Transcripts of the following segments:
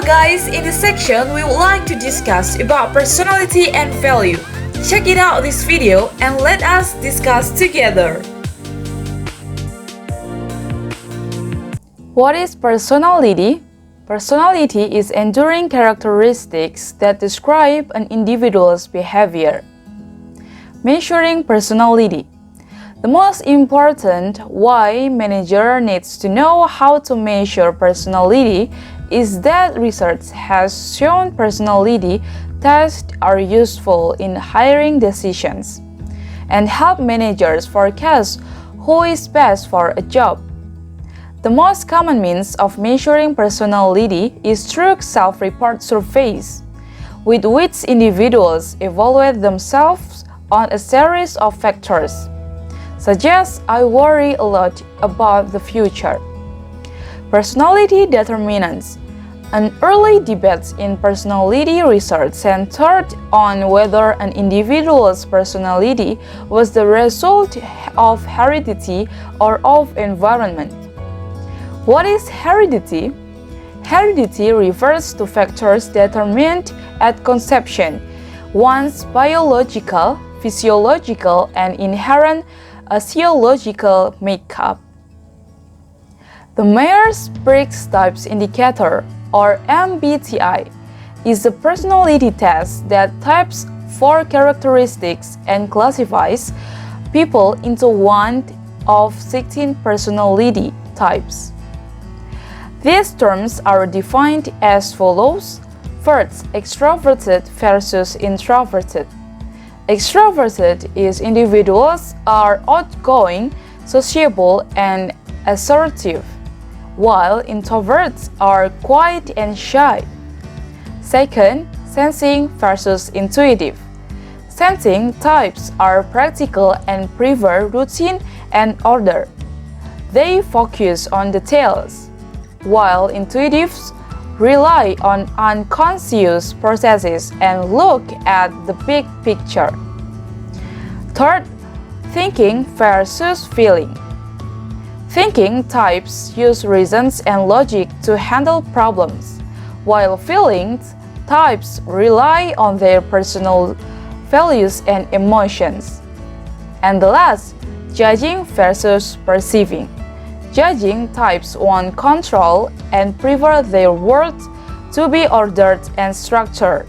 guys, in this section we would like to discuss about personality and value. Check it out this video and let us discuss together. What is personality? Personality is enduring characteristics that describe an individual's behavior. Measuring personality. The most important why manager needs to know how to measure personality is that research has shown personality tests are useful in hiring decisions and help managers forecast who is best for a job. The most common means of measuring personality is through self-report surveys, with which individuals evaluate themselves on a series of factors, such as I worry a lot about the future. Personality determinants. An early debate in personality research centered on whether an individual's personality was the result of heredity or of environment. What is heredity? Heredity refers to factors determined at conception, one's biological, physiological, and inherent sociological makeup. The Myers-Briggs Types Indicator, or MBTI, is a personality test that types 4 characteristics and classifies people into one of 16 personality types. These terms are defined as follows. First, extroverted versus introverted. Extroverted is individuals are outgoing, sociable, and assertive, while introverts are quiet and shy. Second, sensing versus intuitive. Sensing types are practical and prefer routine and order. They focus on details, while intuitives rely on unconscious processes and look at the big picture. Third, thinking versus feeling. Thinking types use reasons and logic to handle problems, while feeling types rely on their personal values and emotions. And the last, judging versus perceiving. Judging types want control and prefer their world to be ordered and structured,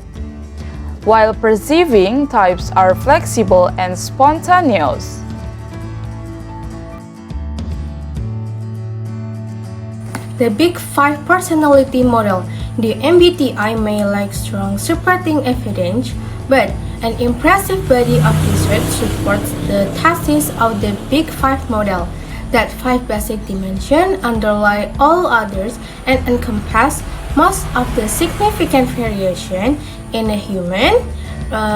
while perceiving types are flexible and spontaneous. The Big Five personality model, the MBTI, may lack strong supporting evidence, but an impressive body of research supports the thesis of the Big Five model, that 5 basic dimensions underlie all others and encompass most of the significant variation in a human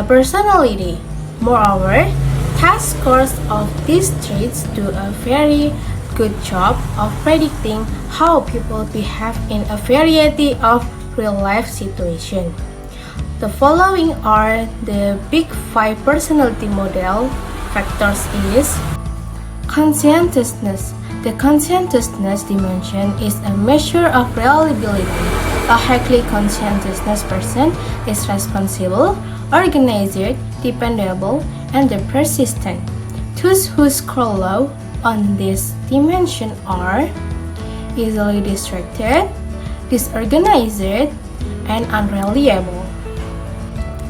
personality. Moreover, test scores of these traits do a very good job of predicting how people behave in a variety of real-life situations. The following are the Big Five personality model factors is conscientiousness. The conscientiousness dimension is a measure of reliability. A highly conscientious person is responsible, organized, dependable, and persistent. Those who score low on this dimension are easily distracted, disorganized, and unreliable.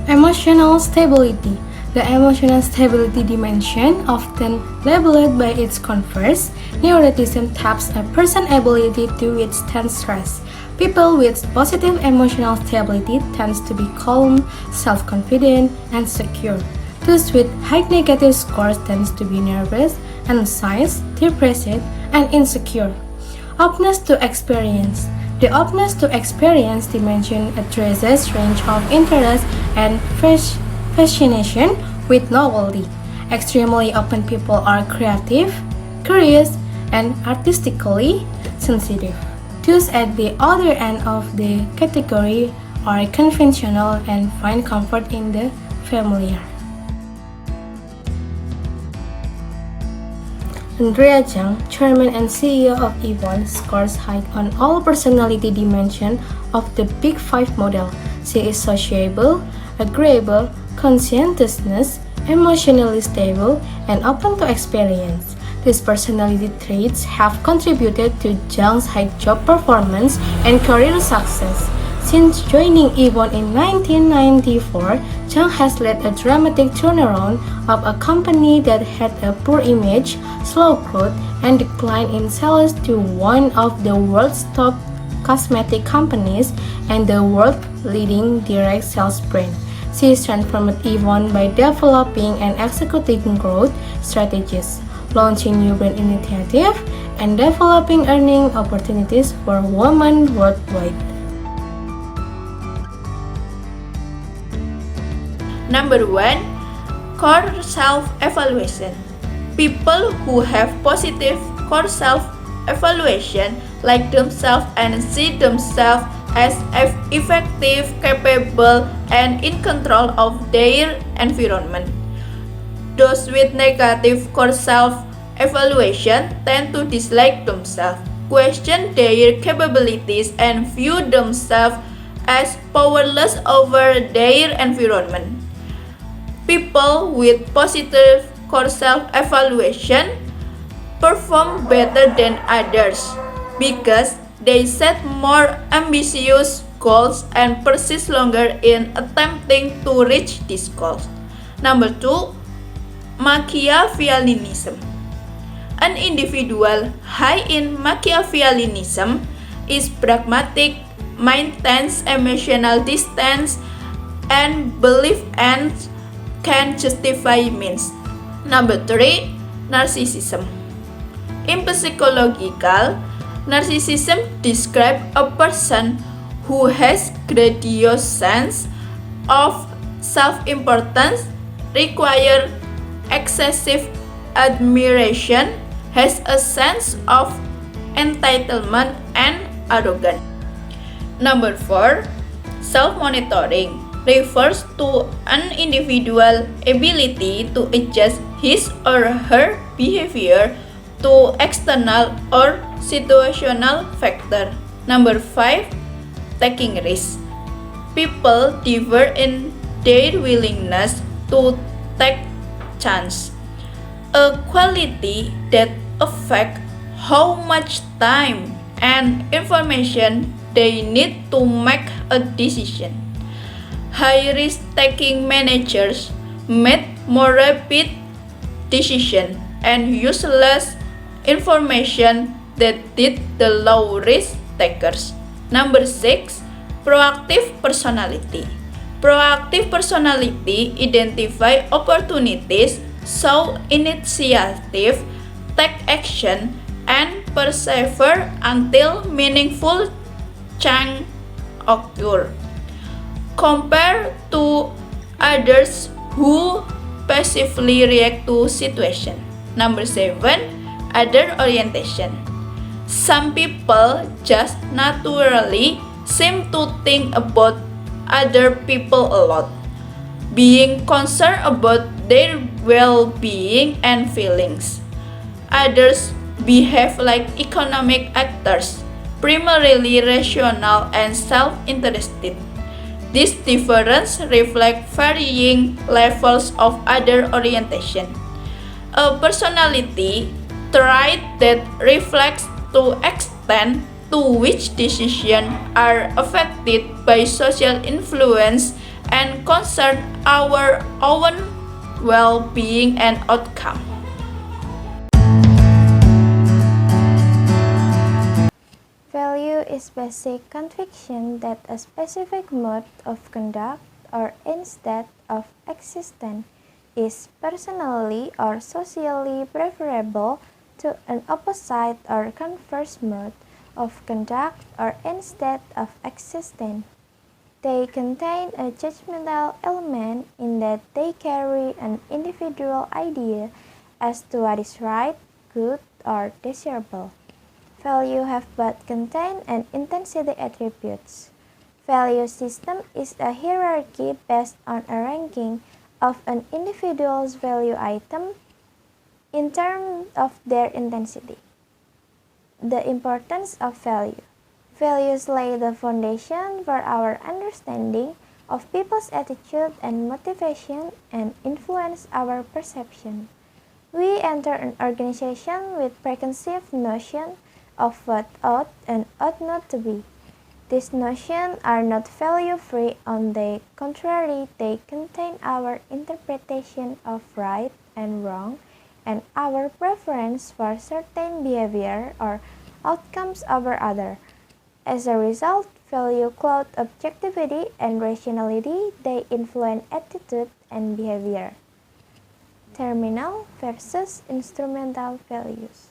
Emotional stability. The emotional stability dimension, often labeled by its converse, neuroticism, taps a person's ability to withstand stress. People with positive emotional stability tend to be calm, self-confident, and secure. Those with high negative scores tend to be nervous, anxious, depressed, and insecure. Openness to experience. The openness to experience dimension addresses range of interest and fascination with novelty. Extremely open people are creative, curious, and artistically sensitive. Those at the other end of the category are conventional and find comfort in the familiar. Andrea Zhang, Chairman and CEO of Yvonne, scores high on all personality dimensions of the Big Five model. She is sociable, agreeable, conscientiousness, emotionally stable, and open to experience. These personality traits have contributed to Zhang's high job performance and career success. Since joining Yvonne in 1994, Zhang has led a dramatic turnaround of a company that had a poor image, slow growth, and decline in sales to one of the world's top cosmetic companies and the world-leading direct sales brand. She transformed Yvonne by developing and executing growth strategies, launching new brand initiatives, and developing earning opportunities for women worldwide. Number 1. Core self-evaluation. People who have positive core self-evaluation like themselves and see themselves as effective, capable, and in control of their environment. Those with negative core self-evaluation tend to dislike themselves, question their capabilities, and view themselves as powerless over their environment. People with positive core self-evaluation perform better than others because they set more ambitious goals and persist longer in attempting to reach these goals. Number 2. Machiavellianism. An individual high in Machiavellianism is pragmatic, maintains emotional distance, and belief ends can justify means. Number 3. Narcissism. In psychological, narcissism describes a person who has grandiose sense of self-importance, requires excessive admiration, has a sense of entitlement, and arrogance. Number 4. Self-monitoring refers to an individual's ability to adjust his or her behavior to external or situational factors. Number 5. Taking risks. People differ in their willingness to take chances, a quality that affects how much time and information they need to make a decision. High-risk-taking managers made more rapid decisions and use less information than did the low-risk takers. Number 6. Proactive personality. Proactive personality identify opportunities, show initiative, take action, and persevere until meaningful change occur, compared to others who passively react to situation. Number 7. Other orientation. Some people just naturally seem to think about other people a lot, being concerned about their well-being and feelings. Others behave like economic actors, primarily rational and self-interested. This difference reflects varying levels of other orientation. A personality trait that reflects the extent to which decisions are affected by social influence and concern our own well-being and outcome. Value is basic conviction that a specific mode of conduct or instead of existence is personally or socially preferable to an opposite or converse mode of conduct or instead of existence. They contain a judgmental element in that they carry an individual idea as to what is right, good, or desirable. Value have both content and intensity attributes. Value system is a hierarchy based on a ranking of an individual's value item in terms of their intensity. The importance of value. Values lay the foundation for our understanding of people's attitude and motivation and influence our perception. We enter an organization with preconceived notion of what ought and ought not to be. These notions are not value-free. On the contrary, they contain our interpretation of right and wrong and our preference for certain behavior or outcomes over other. As a result, value cloud objectivity and rationality. They influence attitude and behavior. Terminal versus instrumental values.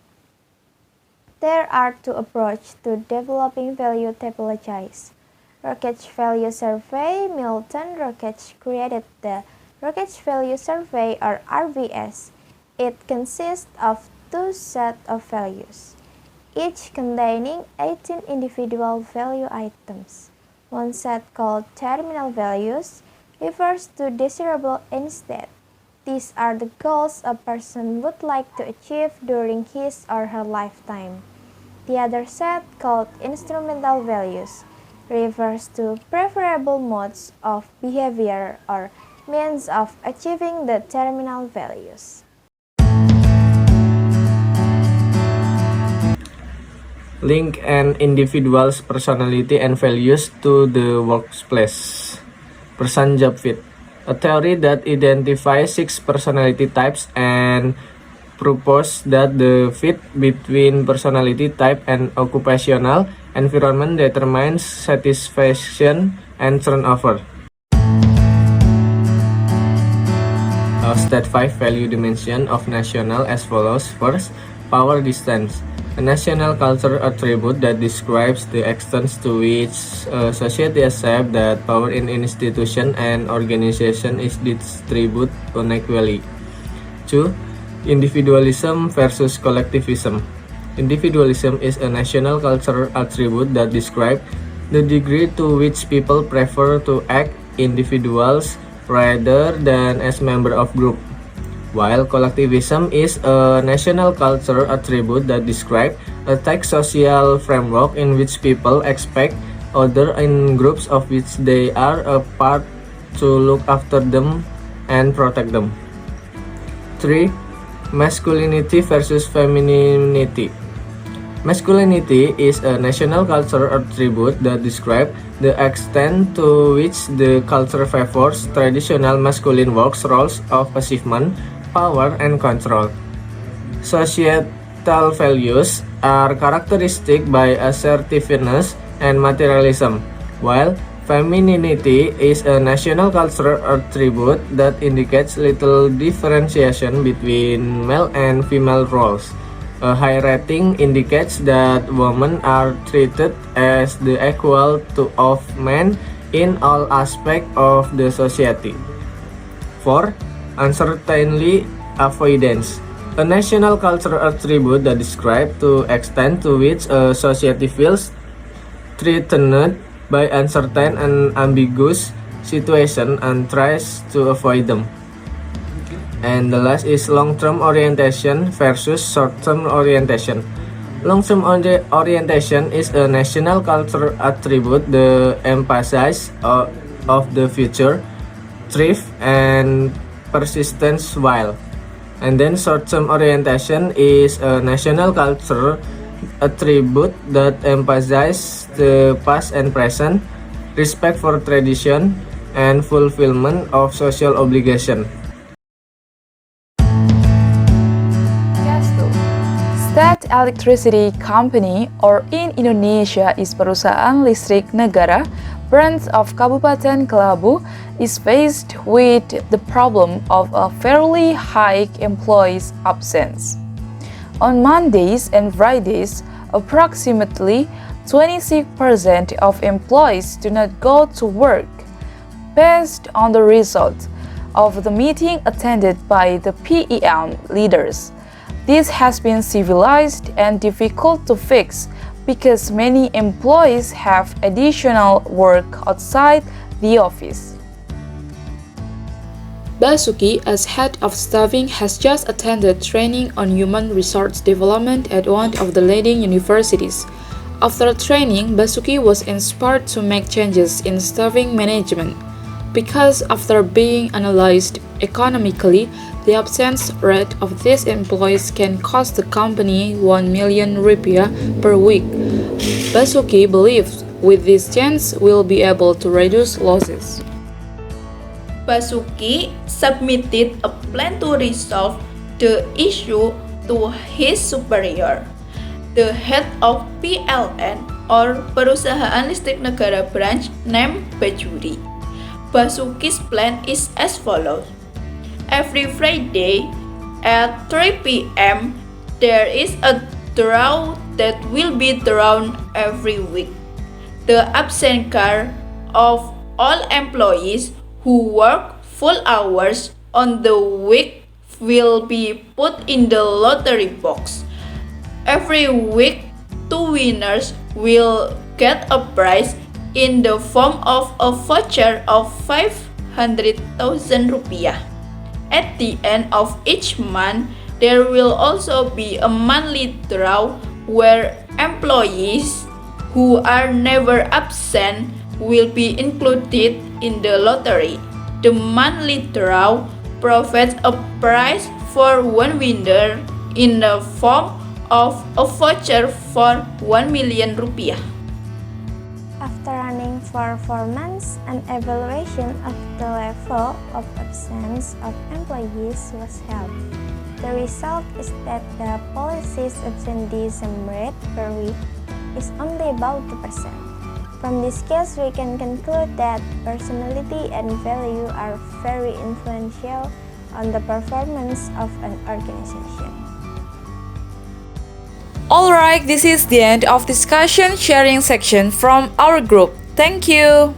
There are two approaches to developing value typologies. Rocket's Value Survey. Milton Rocket's created the Rocket's Value Survey, or RVS. It consists of two sets of values, each containing 18 individual value items. One set, called terminal values, refers to desirable instead. These are the goals a person would like to achieve during his or her lifetime. The other set, called instrumental values, refers to preferable modes of behavior or means of achieving the terminal values. Link an individual's personality and values to the workplace. Person job fit. A theory that identifies 6 personality types and proposes that the fit between personality type and occupational environment determines satisfaction and turnover. State 5 value dimension of national as follows. First, power distance. A national culture attribute that describes the extent to which society accepts that power in institution and organization is distributed unequally. 2. Individualism versus collectivism. Individualism is a national culture attribute that describes the degree to which people prefer to act individuals rather than as member of group, while collectivism is a national culture attribute that describes a tight social framework in which people expect others in groups of which they are a part to look after them and protect them. 3. Masculinity versus femininity. Masculinity is a national culture attribute that describes the extent to which the culture favors traditional masculine work roles of achievement, power, and control. Societal values are characteristic by assertiveness and materialism, while femininity is a national cultural attribute that indicates little differentiation between male and female roles. A high rating indicates that women are treated as the equal to of men in all aspects of the society. 4. Uncertainty avoidance. A national cultural attribute that describes the extent to which a society feels threatened by uncertain and ambiguous situations and tries to avoid them. And the last is long-term orientation versus short-term orientation. Long-term orientation is a national cultural attribute that emphasizes of the future, thrift, and persistence while. And then short-term orientation is a national cultural attribute that emphasizes the past and present, respect for tradition, and fulfillment of social obligation. State Electricity Company, or in Indonesia is Perusahaan Listrik Negara, branch of Kabupaten Kelabu, is faced with the problem of a fairly high employees' absence. On Mondays and Fridays, approximately 26% of employees do not go to work. Based on the result of the meeting attended by the PEM leaders, this has been civilized and difficult to fix because many employees have additional work outside the office. Basuki, as head of staffing, has just attended training on human resource development at one of the leading universities. After training, Basuki was inspired to make changes in staffing management because after being analyzed economically, the absence rate of these employees can cost the company 1 million rupiah per week. Basuki believes with this change we'll be able to reduce losses. Basuki submitted a plan to resolve the issue to his superior, the head of PLN or Perusahaan Listrik Negara branch named Bajuri. Basuki's plan is as follows. Every Friday at 3 p.m. there is a draw that will be drawn every week. The absent card of all employees who work full hours on the week will be put in the lottery box. Every week, 2 winners will get a prize in the form of a voucher of 500,000 rupiah. At the end of each month, there will also be a monthly draw where employees who are never absent will be included in the lottery. The monthly draw provides a prize for one winner in the form of a voucher for 1 million rupiah. After running for 4 months, an evaluation of the level of absence of employees was held. The result is that the policy's absenteeism rate per week is only about 2%. From this case, we can conclude that personality and value are very influential on the performance of an organization. Alright, this is the end of discussion sharing section from our group. Thank you.